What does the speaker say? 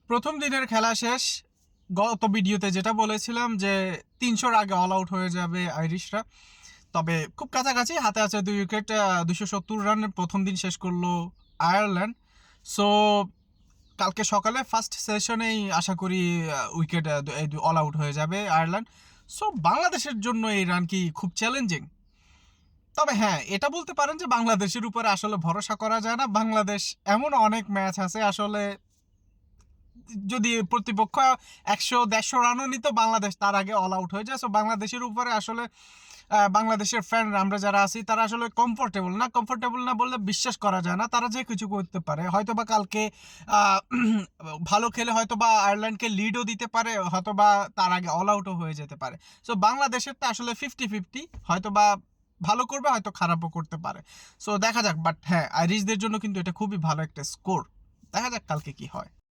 প্রথম দিনের খেলা শেষ। গত ভিডিওতে যেটা বলেছিলাম যে 300-র আগে অল আউট হয়ে যাবে আইরিশরা, তবে খুব কাছাকাছি, হাতে আছে 2 উইকেট। 270 রানে প্রথম দিন শেষ করলো আয়ারল্যান্ড। সো কালকে সকালে ফার্স্ট সেশনেই আশা করি উইকেট অল আউট হয়ে যাবে আয়ারল্যান্ড। সো বাংলাদেশের জন্য এই রান কি খুব চ্যালেঞ্জিং? তবে হ্যাঁ, এটা বলতে পারেন যে বাংলাদেশের উপরে আসলে ভরসা করা যায় না। বাংলাদেশ এমন অনেক ম্যাচ আছে আসলে, যদি প্রতিপক্ষ 100-150 রানও নিত, বাংলাদেশ তার আগে অল আউট হয়ে যায়। সো বাংলাদেশের উপরে আসলে বাংলাদেশের ফ্যান আমরা যারা আছি তারা আসলে কমফোর্টেবল না বললে বিশ্বাস করা যায় না। তারা যে কিছু করতে পারে, হয়তোবা কালকে আহ, ভালো খেলে হয়তোবা আয়ারল্যান্ডকে লিডও দিতে পারে, হয়তোবা তার আগে অল আউটও হয়ে যেতে পারে। সো বাংলাদেশেরটা আসলে 50-50, হয়তোবা ভালো করবে, হয়তো খারাপও করতে পারে। সো দেখা যাক। বাট হ্যাঁ, আইরিশদের জন্য কিন্তু এটা খুবই ভালো একটা স্কোর। দেখা যাক কালকে কি হয়।